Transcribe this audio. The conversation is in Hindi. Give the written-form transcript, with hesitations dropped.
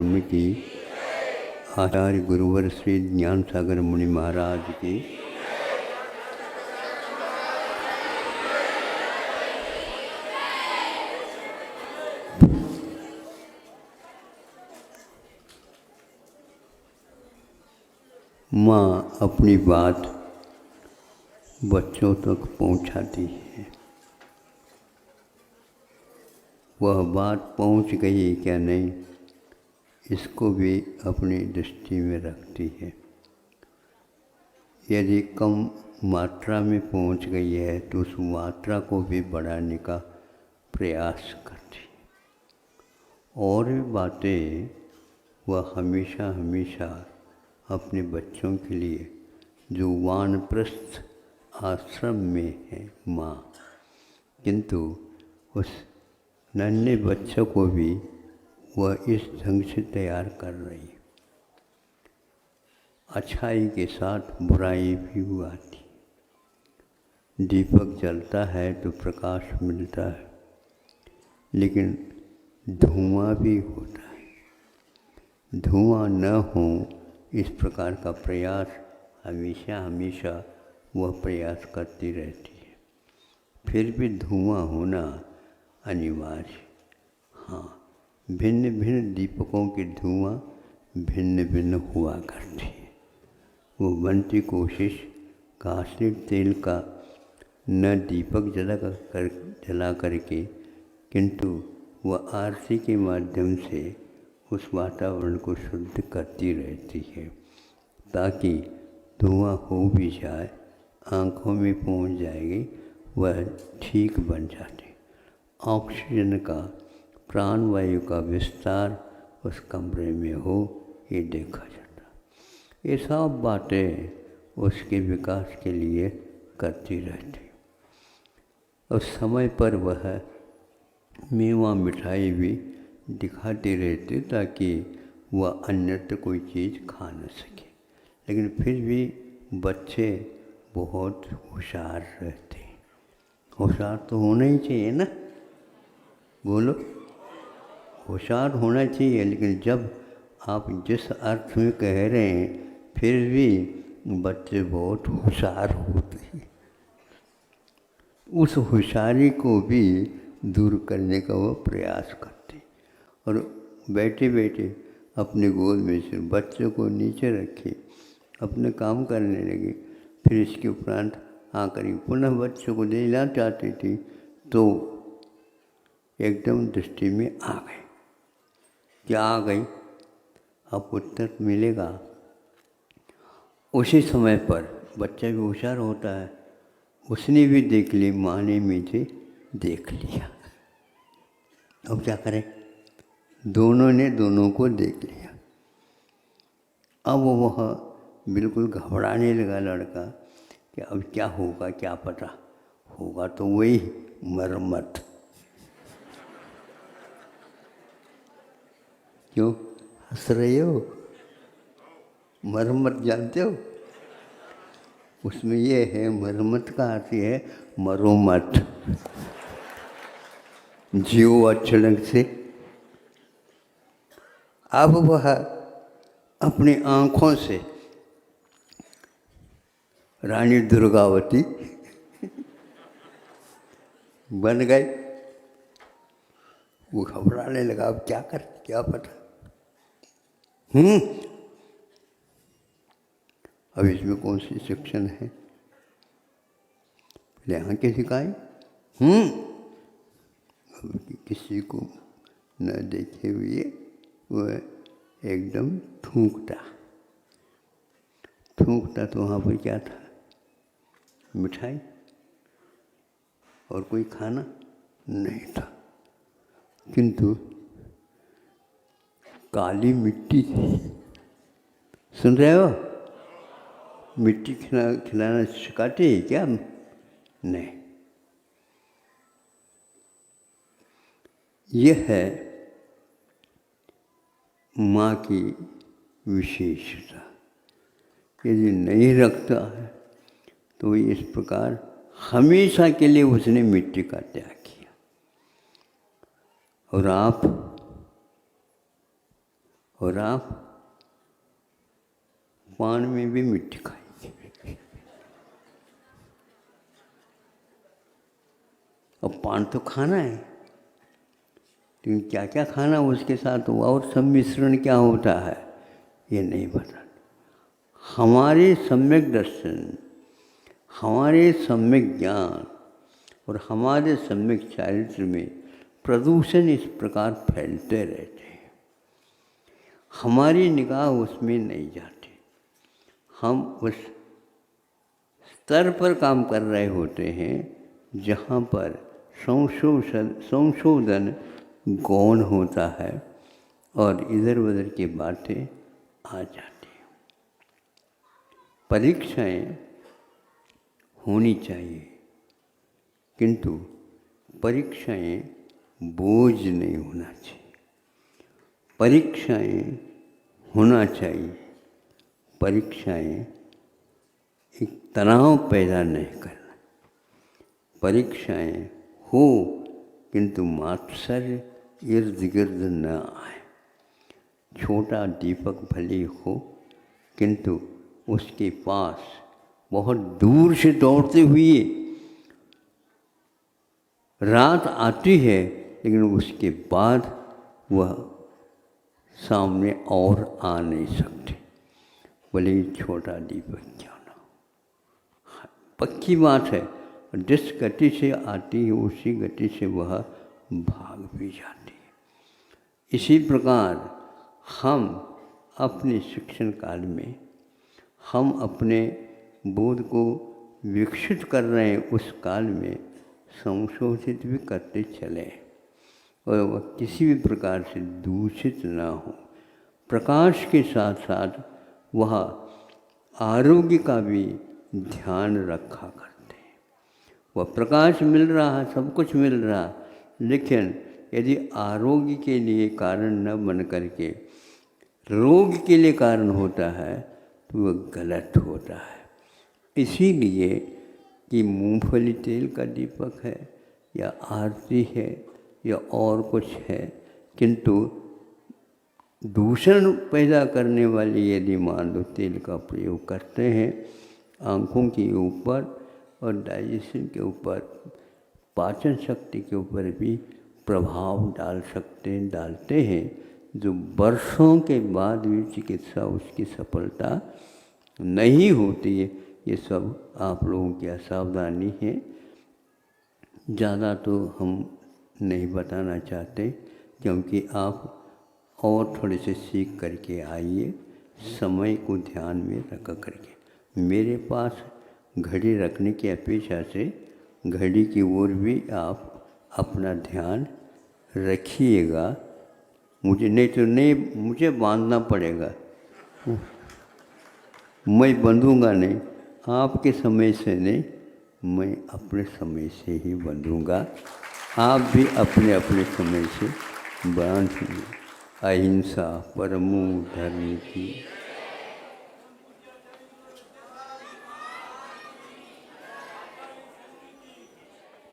की आचार्य गुरुवर श्री ज्ञान सागर मुनि महाराज की माँ अपनी बात बच्चों तक पहुँचाती है। वह बात पहुँच गई क्या नहीं, इसको भी अपनी दृष्टि में रखती है। यदि कम मात्रा में पहुँच गई है तो उस मात्रा को भी बढ़ाने का प्रयास करती है। और भी बातें वह हमेशा हमेशा अपने बच्चों के लिए जो वानप्रस्थ आश्रम में है माँ, किंतु उस नन्हे बच्चों को भी वह इस ढंग से तैयार कर रही है। अच्छाई के साथ बुराई भी आती। दीपक जलता है तो प्रकाश मिलता है, लेकिन धुआं भी होता है। धुआं न हो इस प्रकार का प्रयास हमेशा हमेशा वह प्रयास करती रहती है। फिर भी धुआं होना अनिवार्य। हाँ, भिन्न भिन्न दीपकों की धुआं भिन्न भिन्न हुआ करती है। वो बनती कोशिश कास्टिक तेल का न दीपक जला करके, किंतु वह आरती के माध्यम से उस वातावरण को शुद्ध करती रहती है, ताकि धुआं हो भी जाए, आँखों में पहुँच जाएगी, वह ठीक बन जाती। ऑक्सीजन का, प्राणवायु का विस्तार उस कमरे में हो, ये देखा जाता। ये सब बातें उसके विकास के लिए करती रहती। उस समय पर वह मेवा मिठाई भी दिखाती रहती ताकि वह अन्यत्र कोई चीज़ खा न सके। लेकिन फिर भी बच्चे बहुत होशियार रहते हैं। होशियार तो होना ही चाहिए ना, बोलो, होशियार होना चाहिए। लेकिन जब आप जिस अर्थ में कह रहे हैं, फिर भी बच्चे बहुत होशियार होते हैं। उस होशियारी को भी दूर करने का वो प्रयास करते और बैठे बैठे अपने गोद में से बच्चों को नीचे रखे अपने काम करने लगे। फिर इसके उपरांत आकर पुनः बच्चों को देना चाहती थी तो एकदम दृष्टि में आ गए। क्या आ गई? अब उत्तर मिलेगा। उसी समय पर बच्चा भी होशियार होता है, उसने भी देख ली, माँ ने मुझे देख लिया। अब क्या करें? दोनों ने दोनों को देख लिया। अब वह बिल्कुल घबराने लगा लड़का कि अब क्या होगा, क्या पता होगा तो वही मरम्मत। क्यों हंस रहे हो? मरम्मत जानते हो? उसमें ये है, मरम्मत का अर्थ है मरो मत, जियो अच्छे ढंग से। अब वह अपनी आँखों से रानी दुर्गावती बन गए। वो घबराने लगा, अब क्या कर, क्या पता। अब इसमें कौन सी सेक्शन है? पहले आँखें सिखाई, किसी को न देखे हुए वह एकदम थूकता तो वहाँ पर क्या था? मिठाई और कोई खाना नहीं था, किंतु काली मिट्टी थी। सुन रहे हो? मिट्टी खिलाना सिखाते हैं क्या? नहीं। यह है माँ की विशेषता। यदि नहीं रखता है तो इस प्रकार हमेशा के लिए उसने मिट्टी का त्याग किया। और और आप पान में भी मिट्टी खाएंगे। अब पान तो खाना है, लेकिन क्या क्या खाना उसके साथ और सम्मिश्रण क्या होता है ये नहीं पता। हमारे सम्यक दर्शन, हमारे सम्यक ज्ञान और हमारे सम्यक चारित्र में प्रदूषण इस प्रकार फैलते रहते हैं, हमारी निगाह उसमें नहीं जाती। हम उस स्तर पर काम कर रहे होते हैं जहाँ पर संशोधन गौण होता है और इधर उधर की बातें आ जाती हैं। परीक्षाएं होनी चाहिए, किंतु परीक्षाएं बोझ नहीं होना चाहिए। परीक्षाएं होना चाहिए, परीक्षाएं एक तनाव पैदा नहीं करना। परीक्षाएं हो किंतु मात्सर्य इर्द गिर्द न आए। छोटा दीपक भले हो किंतु उसके पास बहुत दूर से दौड़ते हुए रात आती है, लेकिन उसके बाद वह सामने और आ नहीं सकते, भले ही छोटा दीपक क्यों ना हो। पक्की बात है, जिस गति से आती है उसी गति से वह भाग भी जाती है। इसी प्रकार हम अपने शिक्षण काल में हम अपने बोध को विकसित कर रहे हैं, उस काल में संशोधित भी करते चले और वह किसी भी प्रकार से दूषित ना हो। प्रकाश के साथ साथ वह आरोग्य का भी ध्यान रखा करते हैं। वह प्रकाश मिल रहा है, सब कुछ मिल रहा, लेकिन यदि आरोग्य के लिए कारण न बन करके रोग के लिए कारण होता है तो वह गलत होता है। इसीलिए कि मूंगफली तेल का दीपक है या आरती है या और कुछ है, किंतु दूषण पैदा करने वाली यदि मान लो तेल का प्रयोग करते हैं, आँखों के ऊपर और डाइजेशन के ऊपर, पाचन शक्ति के ऊपर भी प्रभाव डालते हैं, जो वर्षों के बाद भी चिकित्सा उसकी सफलता नहीं होती है। ये सब आप लोगों की असावधानी है, ज़्यादा तो हम नहीं बताना चाहते, क्योंकि आप और थोड़े से सीख करके आइए, समय को ध्यान में रख करके। मेरे पास घड़ी रखने की अपेक्षा से घड़ी की ओर भी आप अपना ध्यान रखिएगा। मुझे बांधना पड़ेगा, मैं बंधूंगा नहीं, आपके समय से नहीं, मैं अपने समय से ही बंधूंगा। आप भी अपने अपने समय से बांधिए। अहिंसा परमो धर्म की